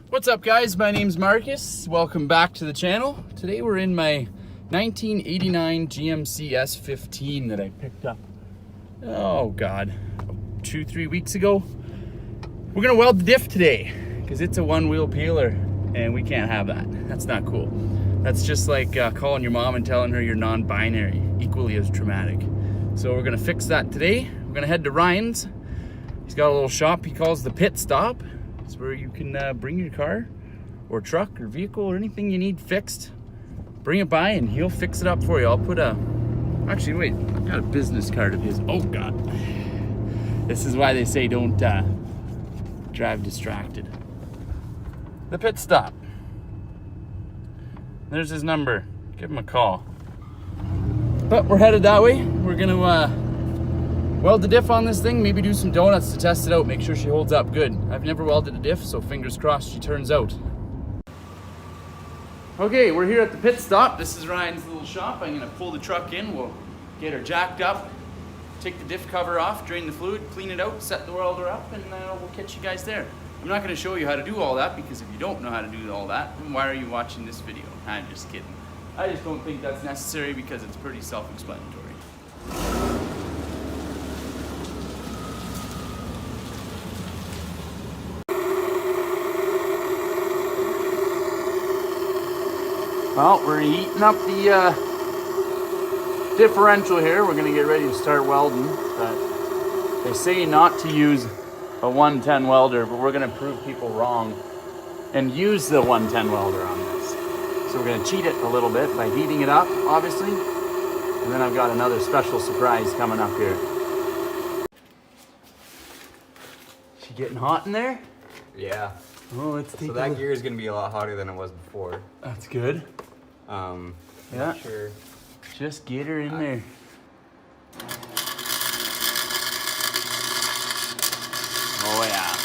What's up guys, my name's Marcus. Welcome back to the channel. Today we're in my 1989 GMC S15 that I picked up, oh god, 2-3 weeks ago. We're gonna weld the diff today because it's a one-wheel peeler and we can't have that. That's not cool. That's just like calling your mom and telling her you're non-binary, equally as traumatic. So we're gonna fix that today. We're gonna head to Ryan's. He's got a little shop he calls the Pit Stop. It's where you can bring your car or truck or vehicle or anything you need fixed. Bring it by and he'll fix it up for you. I'll put a, actually wait, I've got a business card of his. Oh God. This is why they say don't drive distracted. The Pit Stop. There's his number. Give him a call. But we're headed that way. We're gonna weld the diff on this thing, maybe do some donuts to test it out, make sure she holds up good. I've never welded a diff, so fingers crossed she turns out. Okay, we're here at the Pit Stop. This is Ryan's little shop. I'm gonna pull the truck in, we'll get her jacked up, take the diff cover off, drain the fluid, clean it out, set the welder up, and we'll catch you guys there. I'm not gonna show you how to do all that, because if you don't know how to do all that, then why are you watching this video? I'm just kidding. I just don't think that's necessary because it's pretty self-explanatory. Well, we're heating up the differential here. We're gonna get ready to start welding, but they say not to use a 110 welder, but we're gonna prove people wrong and use the 110 welder on this. So we're gonna cheat it a little bit by heating it up, obviously. And then I've got another special surprise coming up here. She getting hot in there? Yeah. Oh, let's take so that gear is gonna be a lot hotter than it was before. That's good. Yeah. Not sure. Just get her in there. Oh yeah.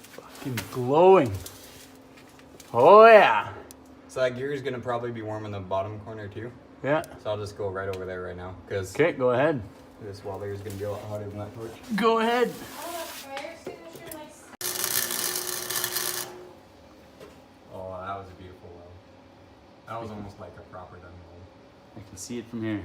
Fucking glowing. Oh yeah. So that gear is gonna probably be warm in the bottom corner too. Yeah. So I'll just go right over there right now, because okay, go ahead. This welder is gonna be a lot hotter than that torch. Go ahead. Oh, that was a beautiful weld. That was almost like a proper done weld. I can see it from here.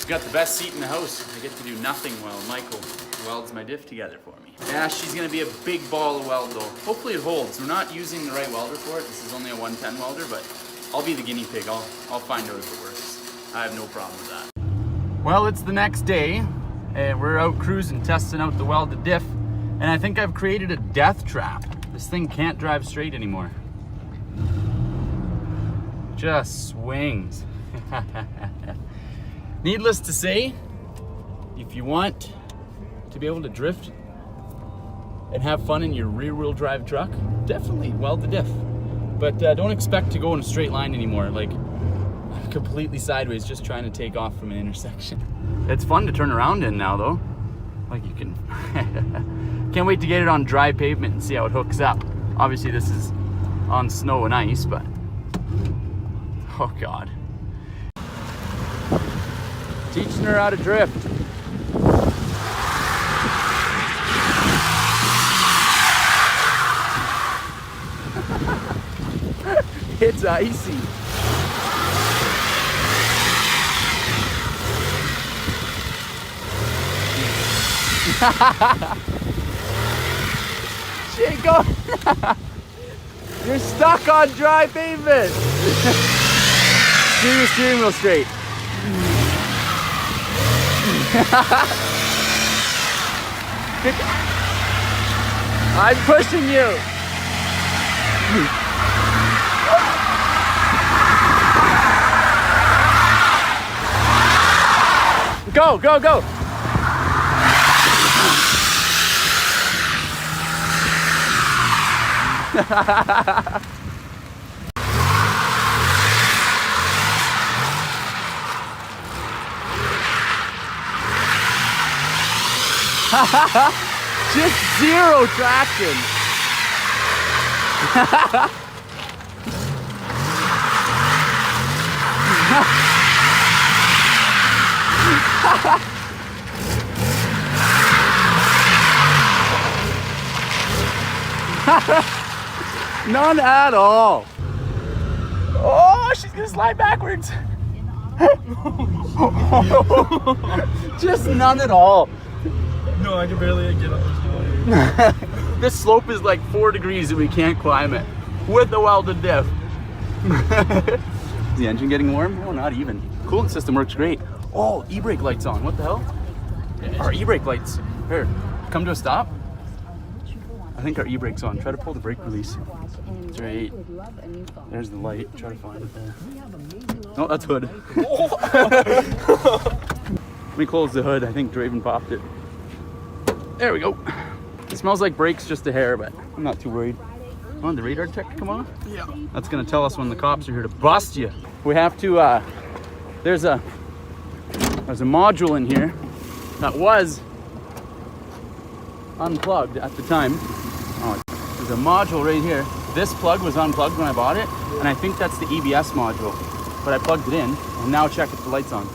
Got the best seat in the house. I get to do nothing while Michael welds my diff together for me. Yeah, she's gonna be a big ball of weld though. Hopefully it holds. We're not using the right welder for it. This is only a 110 welder, but I'll be the guinea pig. I'll find out if it works. I have no problem with that. Well, it's the next day and we're out cruising, testing out the welded diff. And I think I've created a death trap. This thing can't drive straight anymore. Just swings. Needless to say, if you want to be able to drift and have fun in your rear-wheel drive truck, definitely weld the diff. But don't expect to go in a straight line anymore, like completely sideways, just trying to take off from an intersection. It's fun to turn around in now though. Like you can, can't wait to get it on dry pavement and see how it hooks up. Obviously this is on snow and ice, but oh God. Teaching her how to drift. It's icy. She ain't going. You're stuck on dry pavement. Steer your steering wheel straight. I'm pushing you. Go, go, go. Just zero traction. None at all. Oh, she's gonna slide backwards. Just none at all. No, I can barely get up this slope. This slope is like 4 degrees and we can't climb it with the welded diff. Is the engine getting warm? Oh, not even. Coolant system works great. Oh, e-brake lights on. What the hell? Our e-brake lights. Here, come to a stop. I think our e-brake's on. Try to pull the brake release. That's right. There's the light. Try to find it there. Oh, that's hood. Let me close the hood. I think Draven popped it. There we go. It smells like brakes just a hair, but I'm not too worried. Oh, the radar detector come on? Yeah. That's gonna tell us when the cops are here to bust you. We have to, there's a module in here that was unplugged at the time. Oh, there's a module right here. This plug was unplugged when I bought it, and I think that's the EBS module. But I plugged it in, and now check if the light's on.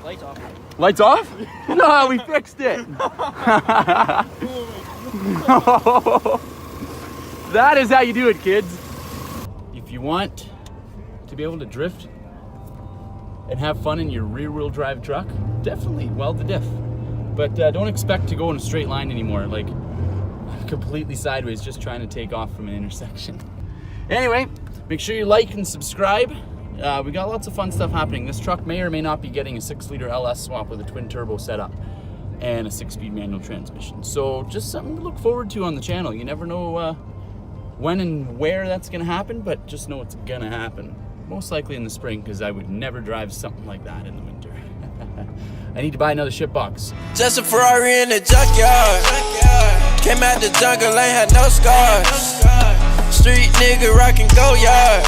Lights off. Lights off? No, we fixed it. That is how you do it, kids. If you want to be able to drift and have fun in your rear-wheel drive truck, definitely weld the diff. But don't expect to go in a straight line anymore, like completely sideways, just trying to take off from an intersection. Anyway, make sure you like and subscribe. We got lots of fun stuff happening. This truck may or may not be getting a 6-liter LS swap with a twin turbo setup and a 6-speed manual transmission. So just something to look forward to on the channel. You never know when and where that's gonna happen, but just know it's gonna happen. Most likely in the spring, because I would never drive something like that in the winter. I need to buy another ship box. Just a Ferrari in the junkyard. Came out the jungle, ain't had no scars. Street nigga rockin' go yard.